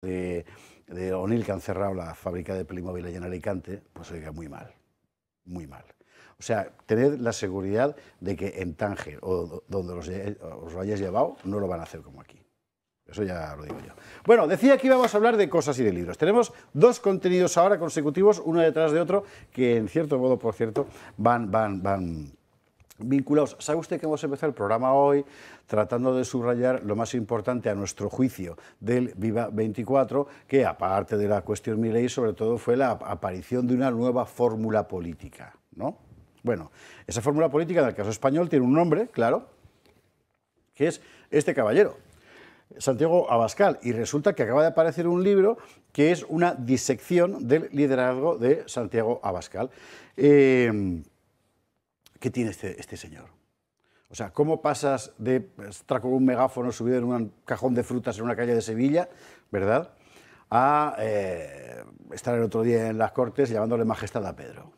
de O'Neill, que han cerrado la fábrica de Playmobil allá en Alicante, pues oiga, muy mal, muy mal. O sea, tened la seguridad de que en Tánger o donde os lo hayáis llevado, no lo van a hacer como aquí. Eso ya lo digo yo. Bueno, decía que íbamos a hablar de cosas y de libros. Tenemos dos contenidos ahora consecutivos, uno detrás de otro, que en cierto modo, por cierto, van vinculados. ¿Sabe usted que hemos empezado el programa hoy tratando de subrayar lo más importante a nuestro juicio del Viva 24, que aparte de la cuestión Milei, sobre todo fue la aparición de una nueva fórmula política, ¿no? Bueno, esa fórmula política en el caso español tiene un nombre, claro, que es este caballero, Santiago Abascal, y resulta que acaba de aparecer un libro que es una disección del liderazgo de Santiago Abascal. ¿Qué tiene este señor? O sea, ¿cómo pasas de estar con un megáfono subido en un cajón de frutas en una calle de Sevilla, ¿verdad?, a estar el otro día en las Cortes llamándole majestad a Pedro?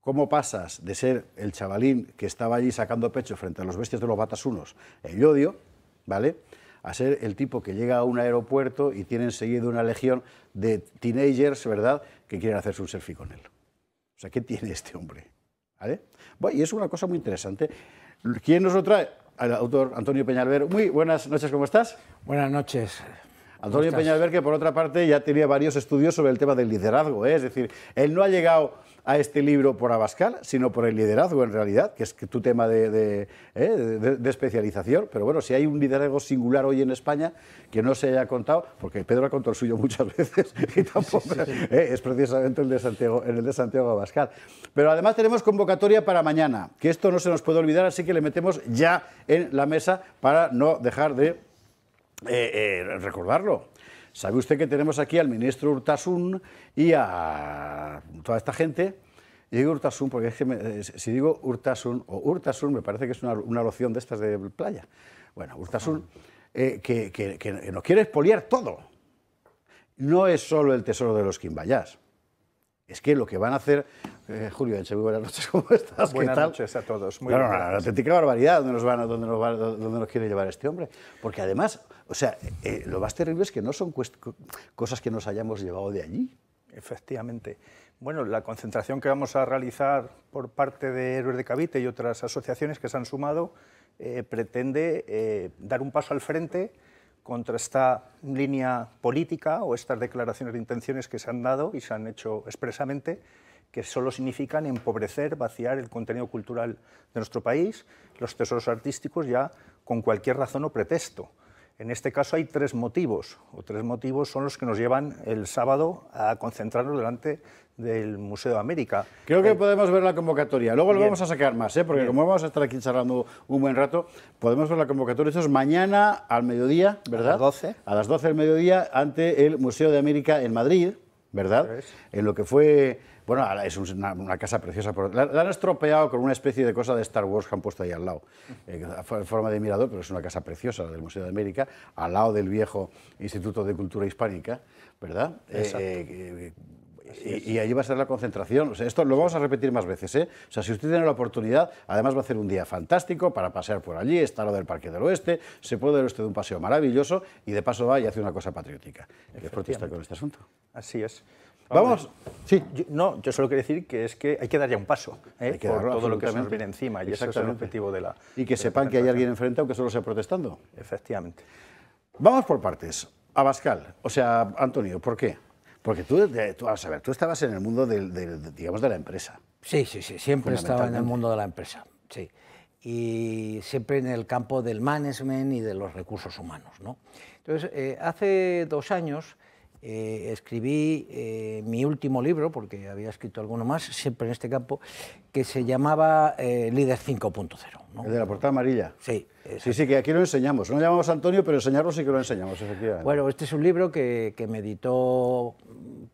¿Cómo pasas de ser el chavalín que estaba allí sacando pecho frente a los bestias de los batasunos en Llodio, ¿vale?, a ser el tipo que llega a un aeropuerto y tiene enseguida una legión de teenagers, ¿verdad?, que quieren hacerse un selfie con él? O sea, ¿qué tiene este hombre? ¿Vale? Bueno, y es una cosa muy interesante. ¿Quién nos lo trae? El autor Antonio Peñalver. Muy buenas noches, ¿cómo estás? Buenas noches. Antonio Peñalver, que por otra parte ya tenía varios estudios sobre el tema del liderazgo, ¿eh? Es decir, él no ha llegado a este libro por Abascal, sino por el liderazgo en realidad, que es tu tema de especialización. Pero bueno, si hay un liderazgo singular hoy en España que no se haya contado, porque Pedro ha contado el suyo muchas veces y tampoco es precisamente el de Santiago Abascal. Pero además tenemos convocatoria para mañana, que esto no se nos puede olvidar, así que le metemos ya en la mesa para no dejar de recordarlo. ¿Sabe usted que tenemos aquí al ministro Urtasun y a toda esta gente? Y digo Urtasun porque es que si digo Urtasun o Urtasun me parece que es una loción de estas de playa. Bueno, Urtasun que nos quiere expoliar todo. No es solo el tesoro de los Quimbayás. Es que lo que van a hacer... Julio Enche, muy buenas noches, ¿cómo estás? Buenas noches a todos. Muy bien. Una auténtica barbaridad dónde nos quiere llevar este hombre. Porque además, o sea, lo más terrible es que no son cosas que nos hayamos llevado de allí. Efectivamente. Bueno, la concentración que vamos a realizar por parte de Héroes de Cavite y otras asociaciones que se han sumado pretende dar un paso al frente contra esta línea política o estas declaraciones de intenciones que se han dado y se han hecho expresamente, que solo significan empobrecer, vaciar el contenido cultural de nuestro país, los tesoros artísticos ya con cualquier razón o pretexto. En este caso hay tres motivos son los que nos llevan el sábado a concentrarnos delante del Museo de América. Creo que podemos ver la convocatoria, luego lo vamos a sacar más, porque como vamos a estar aquí charlando un buen rato, podemos ver la convocatoria. Esto es mañana al mediodía, ¿verdad? A las 12. A las 12 del mediodía ante el Museo de América en Madrid, ¿verdad? En lo que fue... Bueno, es una casa preciosa. La han estropeado con una especie de cosa de Star Wars que han puesto ahí al lado. En forma de mirador, pero es una casa preciosa, la del Museo de América, al lado del viejo Instituto de Cultura Hispánica, ¿verdad? Y allí va a ser la concentración. O sea, esto lo vamos a repetir más veces, ¿eh? O sea, si usted tiene la oportunidad, además va a ser un día fantástico para pasear por allí, está lo del Parque del Oeste, se puede dar usted un paseo maravilloso y de paso va y hace una cosa patriótica. ¿Qué protesta con este asunto? Así es. Vamos. Sí. Yo solo quiero decir que es que hay que dar ya un paso hay que por darlo, todo lo que se nos viene encima y ese es el objetivo de la... Y que sepan que hay alguien enfrente aunque solo sea protestando. Efectivamente. Vamos por partes. Abascal, o sea, Antonio, ¿por qué? Porque tú estabas en el mundo digamos, de la empresa. Sí, siempre estaba en el mundo de la empresa, sí. Y siempre en el campo del management y de los recursos humanos, ¿no? Entonces, hace 2 años escribí mi último libro, porque había escrito alguno más, siempre en este campo, que se llamaba Líder 5.0, ¿no? El de la portada amarilla. Sí. Sí, que aquí lo enseñamos. No lo llamamos Antonio, pero enseñarlo sí que lo enseñamos, efectivamente. Bueno, este es un libro que me editó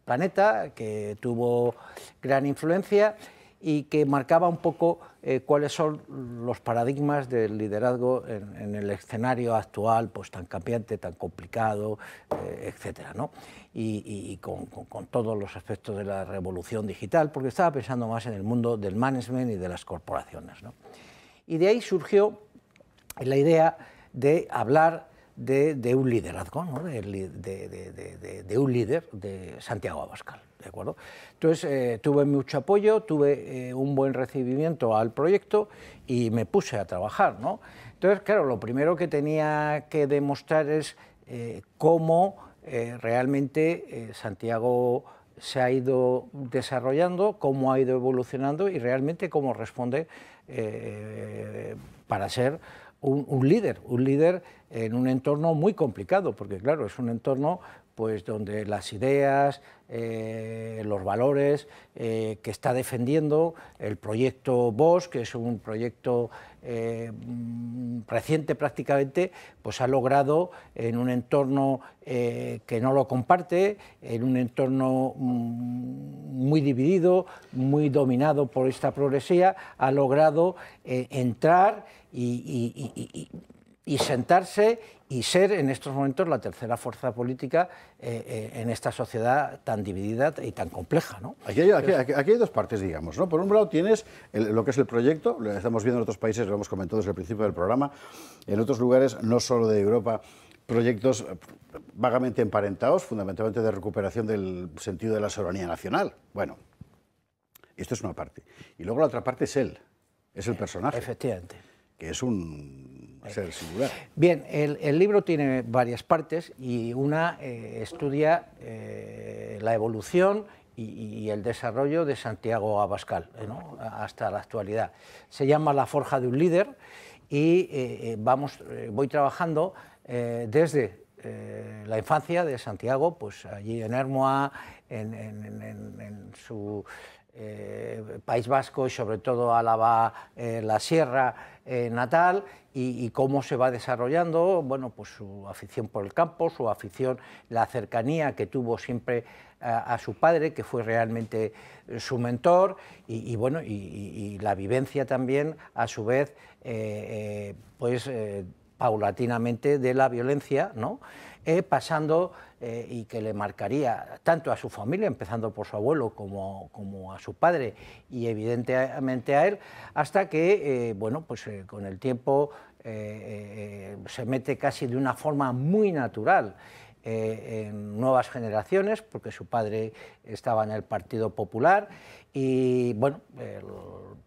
Planeta, que tuvo gran influencia y que marcaba un poco cuáles son los paradigmas del liderazgo en el escenario actual, pues tan cambiante, tan complicado, etcétera, ¿no? Y con todos los aspectos de la revolución digital, porque estaba pensando más en el mundo del management y de las corporaciones, ¿no? Y de ahí surgió la idea de hablar de un liderazgo, ¿no? de un líder, de Santiago Abascal, ¿de acuerdo? Entonces tuve mucho apoyo, tuve un buen recibimiento al proyecto y me puse a trabajar, ¿no? Entonces, claro, lo primero que tenía que demostrar es cómo realmente Santiago se ha ido desarrollando, cómo ha ido evolucionando y realmente cómo responde para ser un líder en un entorno muy complicado, porque claro, es un entorno pues donde las ideas, los valores que está defendiendo el proyecto Bosch, que es un proyecto reciente prácticamente, pues ha logrado en un entorno que no lo comparte, en un entorno muy dividido, muy dominado por esta progresía, ha logrado entrar y sentarse y ser en estos momentos la tercera fuerza política en esta sociedad tan dividida y tan compleja, ¿no? Aquí hay dos partes, digamos, ¿no? Por un lado tienes lo que es el proyecto, lo estamos viendo en otros países, lo hemos comentado desde el principio del programa, en otros lugares, no solo de Europa, proyectos vagamente emparentados, fundamentalmente de recuperación del sentido de la soberanía nacional. Bueno, esto es una parte. Y luego la otra parte es él, es el personaje. Efectivamente. Que es un ser singular. Bien, el libro tiene varias partes y una estudia la evolución y el desarrollo de Santiago Abascal, ¿no? Hasta la actualidad. Se llama La forja de un líder y voy trabajando desde la infancia de Santiago, pues allí en Ermua, en su País Vasco y sobre todo Álava, la Sierra natal, y cómo se va desarrollando, bueno, pues su afición por el campo, su afición, la cercanía que tuvo siempre a su padre, que fue realmente su mentor, y bueno, y la vivencia también, a su vez, paulatinamente de la violencia, ¿no? Pasando y que le marcaría tanto a su familia, empezando por su abuelo, como a su padre y evidentemente a él, hasta que, bueno, pues con el tiempo se mete casi de una forma muy natural en nuevas generaciones, porque su padre estaba en el Partido Popular y, bueno, el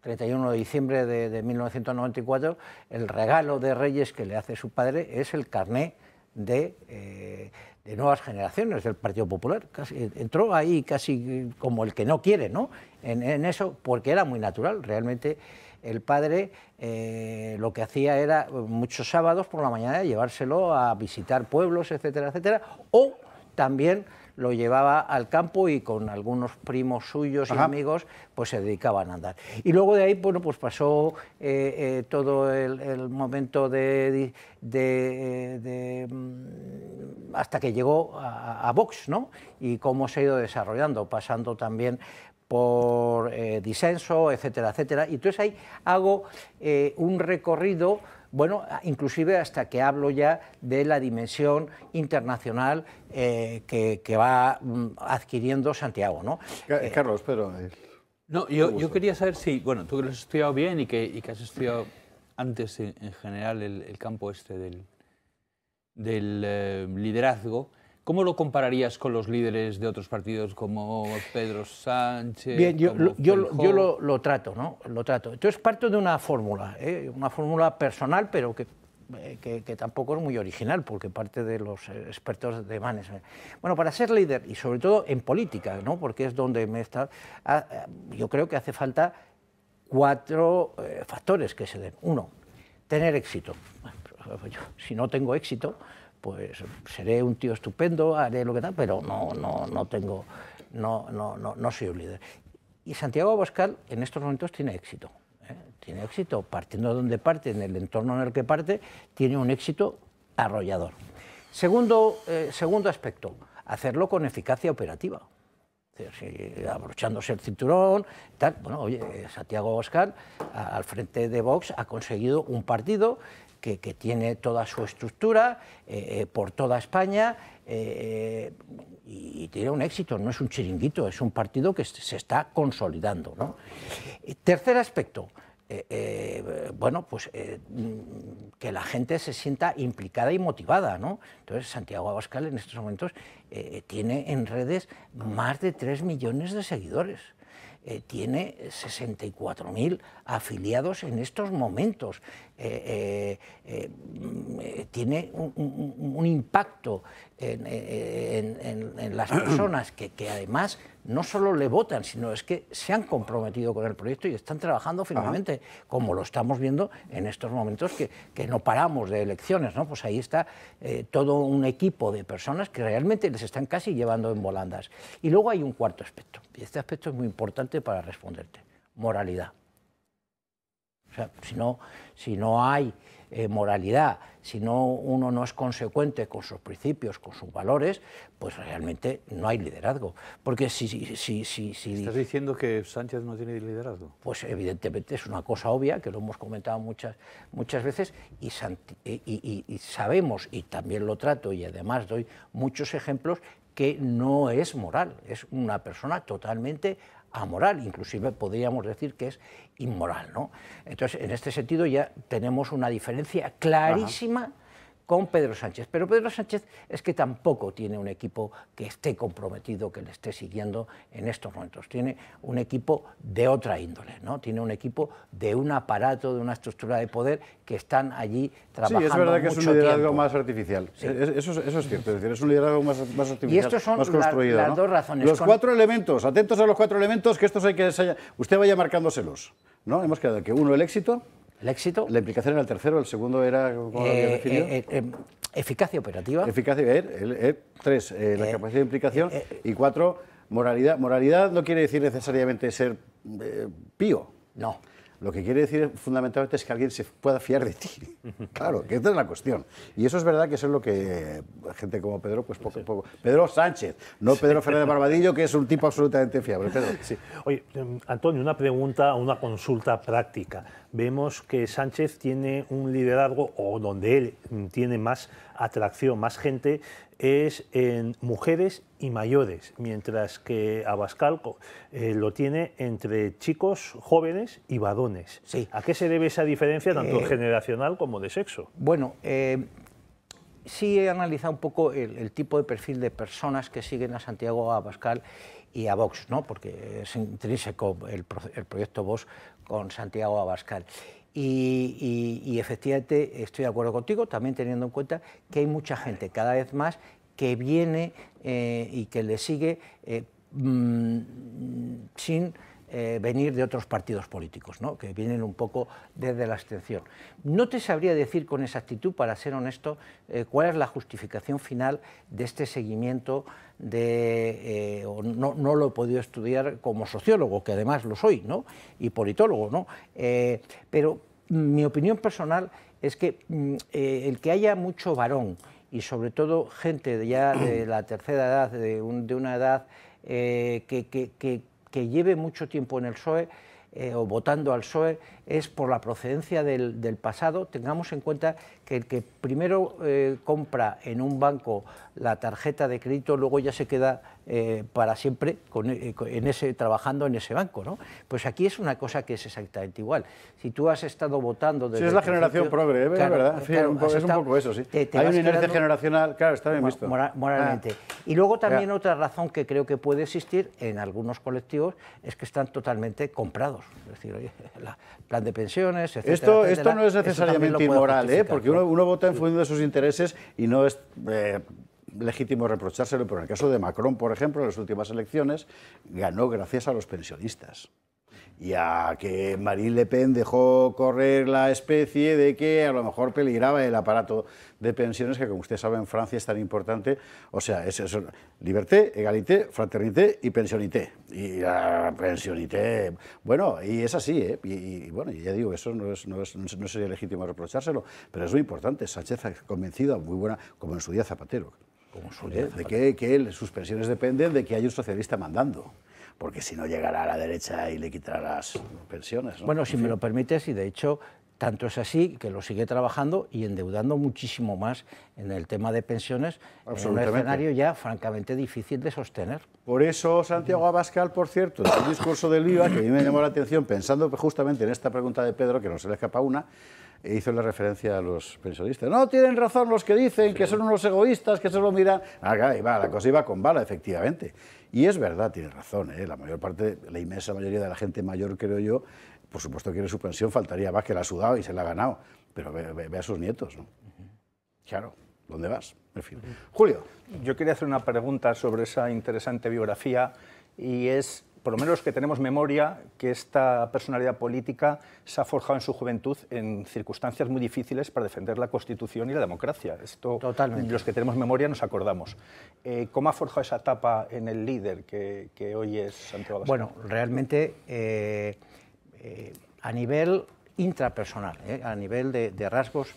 31 de diciembre de 1994, el regalo de Reyes que le hace su padre es el carné de nuevas generaciones del Partido Popular. Entró ahí casi como el que no quiere, ¿no? En eso, porque era muy natural. Realmente el padre lo que hacía era muchos sábados por la mañana llevárselo a visitar pueblos, etcétera, etcétera, o también lo llevaba al campo y con algunos primos suyos y amigos pues se dedicaban a andar. Y luego de ahí, bueno, pues pasó todo el momento hasta que llegó a Vox, ¿no? Y cómo se ha ido desarrollando, pasando también por disenso, etcétera, etcétera. Y entonces ahí hago un recorrido, bueno, inclusive hasta que hablo ya de la dimensión internacional que va adquiriendo Santiago, ¿no? Carlos, pero... No, yo quería saber si, bueno, tú que lo has estudiado bien y que has estudiado antes en general el campo este del liderazgo, ¿cómo lo compararías con los líderes de otros partidos como Pedro Sánchez? Bien, yo lo trato, ¿no? Lo trato. Entonces parto de una fórmula personal, pero que tampoco es muy original, porque parte de los expertos de management. Bueno, para ser líder, y sobre todo en política, ¿no? Porque es donde yo creo que hace falta 4 factores que se den. 1, tener éxito. Bueno, si no tengo éxito, pues seré un tío estupendo, haré lo que tal, pero no soy un líder. Y Santiago Abascal en estos momentos tiene éxito. Tiene éxito, partiendo de donde parte, en el entorno en el que parte, tiene un éxito arrollador. Segundo aspecto, hacerlo con eficacia operativa. Es decir, abrochándose el cinturón, tal. Bueno, oye, Santiago Abascal, al frente de Vox, ha conseguido un partido que tiene toda su estructura por toda España y tiene un éxito, no es un chiringuito, es un partido que se está consolidando, ¿no? Tercer aspecto, bueno, pues que la gente se sienta implicada y motivada, ¿no? Entonces, Santiago Abascal en estos momentos tiene en redes más de 3 millones de seguidores. Tiene 64.000 afiliados en estos momentos, tiene un impacto en las personas que además no solo le votan, sino es que se han comprometido con el proyecto y están trabajando firmemente, como lo estamos viendo en estos momentos que no paramos de elecciones, ¿no? Pues ahí está todo un equipo de personas que realmente les están casi llevando en volandas. Y luego hay un cuarto aspecto, y este aspecto es muy importante para responderte: moralidad. O sea, si no hay moralidad, si uno no es consecuente con sus principios, con sus valores, pues realmente no hay liderazgo. Porque si ¿Estás diciendo que Sánchez no tiene liderazgo? Pues evidentemente es una cosa obvia, que lo hemos comentado muchas veces, y sabemos, y también lo trato, y además doy muchos ejemplos, que no es moral, es una persona totalmente amoral, inclusive podríamos decir que es inmoral, ¿no? Entonces, en este sentido ya tenemos una diferencia clarísima con Pedro Sánchez, pero Pedro Sánchez es que tampoco tiene un equipo que esté comprometido, que le esté siguiendo en estos momentos, tiene un equipo de otra índole, ¿no? Tiene un equipo de un aparato, de una estructura de poder que están allí trabajando mucho tiempo. Sí, es verdad que es un liderazgo más artificial, sí. Eso es cierto, es decir, es un liderazgo más artificial, y estos son más construido, las ¿no? dos razones. Los 4 elementos, atentos a los 4 elementos, que estos hay que usted vaya marcándoselos, ¿no? Hemos quedado que uno, el éxito. El éxito. La implicación era el tercero, el segundo era, ¿cómo lo había definido? Eficacia operativa. Eficacia, 3, la capacidad de implicación, y 4, moralidad. Moralidad no quiere decir necesariamente ser pío. No. Lo que quiere decir fundamentalmente es que alguien se pueda fiar de ti. Claro, que esta es la cuestión. Y eso es verdad que eso es lo que gente como Pedro, pues poco a poco. Pedro Sánchez, no Pedro Fernández Barbadillo, que es un tipo absolutamente fiable. Pedro. Sí. Oye, Antonio, una pregunta, una consulta práctica. Vemos que Sánchez tiene un liderazgo, o donde él tiene más atracción, más gente, es en mujeres y mayores, mientras que Abascal lo tiene entre chicos, jóvenes y varones. Sí. ¿A qué se debe esa diferencia, tanto generacional como de sexo? Bueno, sí he analizado un poco el tipo de perfil de personas que siguen a Santiago Abascal y a Vox, ¿no? Porque es intrínseco el proyecto Vox con Santiago Abascal. Y efectivamente estoy de acuerdo contigo, también teniendo en cuenta que hay mucha gente cada vez más que viene y que le sigue sin venir de otros partidos políticos, ¿no? Que vienen un poco desde la abstención. No te sabría decir con exactitud, para ser honesto, cuál es la justificación final de este seguimiento no lo he podido estudiar como sociólogo, que además lo soy, ¿no? Y politólogo, ¿no? Pero mi opinión personal es que el que haya mucho varón y sobre todo gente ya de la tercera edad, de una edad que lleve mucho tiempo en el PSOE o votando al PSOE, es por la procedencia del pasado. Tengamos en cuenta que el que primero compra en un banco la tarjeta de crédito, luego ya se queda para siempre trabajando en ese banco, ¿no? Pues aquí es una cosa que es exactamente igual. Si tú has estado votando desde sí, es la generación progre, claro, es verdad. Claro, es un poco eso, sí. Hay una inercia generacional, claro, está bien visto. Moralmente. Y luego también otra razón que creo que puede existir en algunos colectivos es que están totalmente comprados. Es decir, oye, el plan de pensiones, etcétera, Esto no es necesariamente inmoral, porque uno vota en función de sus intereses y no es legítimo reprochárselo, pero en el caso de Macron, por ejemplo, en las últimas elecciones, ganó gracias a los pensionistas. Y a que Marine Le Pen dejó correr la especie de que a lo mejor peligraba el aparato de pensiones, que como usted sabe en Francia es tan importante. O sea, es eso: liberté, egalité, fraternité y pensionité. Y la pensionité, bueno, y es así, y bueno, ya digo, eso no sería legítimo reprochárselo, pero es muy importante. Sánchez ha convencido, muy buena, como en su día Zapatero, de que sus pensiones dependen de que haya un socialista mandando. Porque si no llegará a la derecha y le quitará las pensiones, ¿no? Bueno, si me lo permites, y de hecho Tanto es así que lo sigue trabajando y endeudando muchísimo más en el tema de pensiones, en un escenario ya francamente difícil de sostener. Por eso Santiago Abascal, por cierto, en el discurso del IVA, que a mí me llamó la atención, pensando justamente en esta pregunta de Pedro, que no se le escapa una, hizo la referencia a los pensionistas. No, tienen razón los que dicen que son unos egoístas, que solo miran... la cosa iba con bala, efectivamente. Y es verdad, tiene razón, la mayor parte, la inmensa mayoría de la gente mayor, creo yo, por supuesto quiere su pensión, faltaría más, que la ha sudado y se la ha ganado, pero ve a sus nietos, ¿no? Claro, ¿dónde vas? En fin. Julio. Yo quería hacer una pregunta sobre esa interesante biografía, y es, por lo menos los que tenemos memoria, que esta personalidad política se ha forjado en su juventud en circunstancias muy difíciles para defender la Constitución y la democracia. Esto, totalmente, los que tenemos memoria nos acordamos. ¿Cómo ha forjado esa etapa en el líder que hoy es Santiago Abascal? Bueno, realmente a nivel intrapersonal, a nivel de rasgos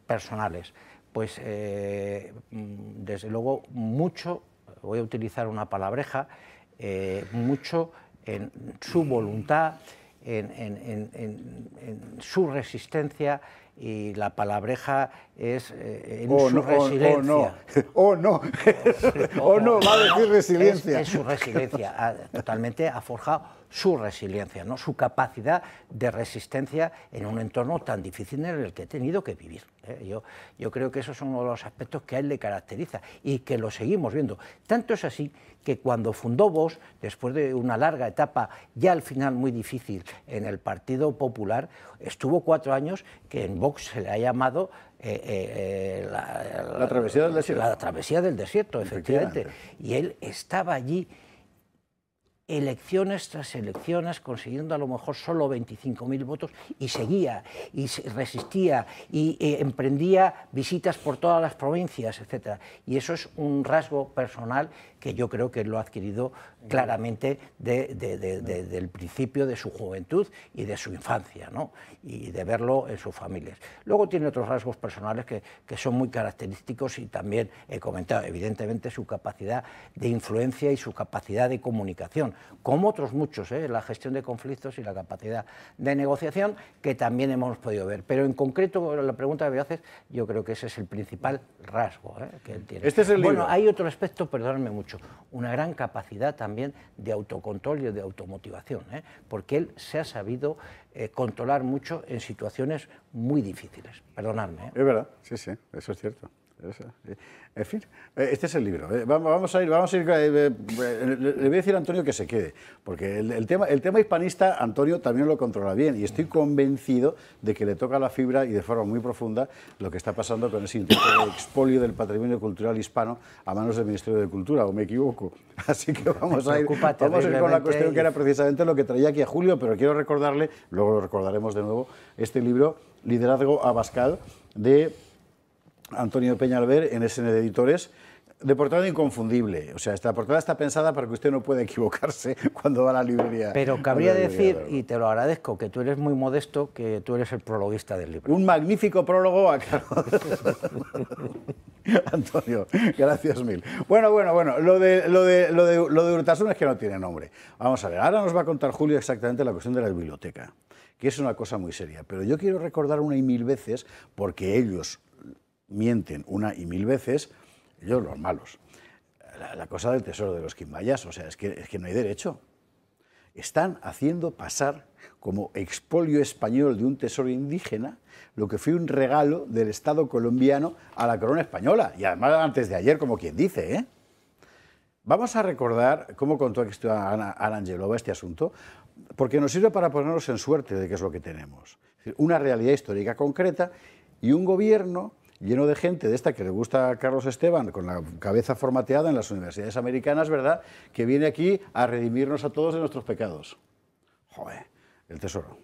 personales, pues desde luego mucho, voy a utilizar una palabreja, mucho en su voluntad, en su resistencia, y la palabreja es en su resiliencia. ¡Oh, no! ¡Oh, no! Va a decir resiliencia. Es su resiliencia, totalmente ha forjado su resiliencia, ¿no? Su capacidad de resistencia en un entorno tan difícil en el que he tenido que vivir. Yo creo que esos son uno de los aspectos que a él le caracteriza y que lo seguimos viendo. Tanto es así que cuando fundó Vox, después de una larga etapa, ya al final muy difícil en el Partido Popular, estuvo 4 años que en Vox se le ha llamado la travesía del desierto. La travesía del desierto, efectivamente. Y él estaba allí elecciones tras elecciones, consiguiendo a lo mejor solo 25.000 votos, y seguía, y resistía, y emprendía visitas por todas las provincias, etc. Y eso es un rasgo personal que yo creo que lo ha adquirido claramente del principio de su juventud y de su infancia, ¿no? Y de verlo en sus familias. Luego tiene otros rasgos personales que son muy característicos, y también he comentado, evidentemente, su capacidad de influencia y su capacidad de comunicación, como otros muchos, la gestión de conflictos y la capacidad de negociación, que también hemos podido ver. Pero en concreto, la pregunta que me haces, yo creo que ese es el principal rasgo que él tiene. Este es el libro. Bueno, hay otro aspecto, perdónenme mucho, una gran capacidad también de autocontrol y de automotivación, porque él se ha sabido controlar mucho en situaciones muy difíciles. Perdonadme. Es verdad, sí, sí, eso es cierto. En fin, este es el libro. Vamos a ir, le voy a decir a Antonio que se quede, porque el tema hispanista Antonio también lo controla bien, y estoy convencido de que le toca la fibra y de forma muy profunda lo que está pasando con ese intento de expolio del patrimonio cultural hispano a manos del Ministerio de Cultura, o me equivoco. Así que vamos a ir con la cuestión que era precisamente lo que traía aquí a Julio, pero quiero recordarle, luego lo recordaremos de nuevo, este libro, Liderazgo Abascal, de Antonio Peñalver, en SN de Editores, de portada inconfundible. O sea, esta portada está pensada para que usted no pueda equivocarse cuando va a la librería. Pero cabría decir, y te lo agradezco, que tú eres muy modesto, que tú eres el prologuista del libro. Un magnífico prólogo a Carlos. Antonio, gracias mil. Bueno, lo de Urtasun es que no tiene nombre. Vamos a ver, ahora nos va a contar Julio exactamente la cuestión de la biblioteca, que es una cosa muy seria. Pero yo quiero recordar una y mil veces, porque ellos mienten una y mil veces, ellos los malos, la cosa del tesoro de los quimbayas. O sea, es que no hay derecho. Están haciendo pasar como expolio español de un tesoro indígena lo que fue un regalo del Estado colombiano a la corona española, y además antes de ayer, como quien dice, ¿eh? Vamos a recordar cómo contó Ana Angelova este asunto, porque nos sirve para ponernos en suerte de qué es lo que tenemos. Es decir, una realidad histórica concreta y un gobierno lleno de gente de esta que le gusta a Carlos Esteban, con la cabeza formateada en las universidades americanas, ¿verdad?, que viene aquí a redimirnos a todos de nuestros pecados. Joder, el tesoro.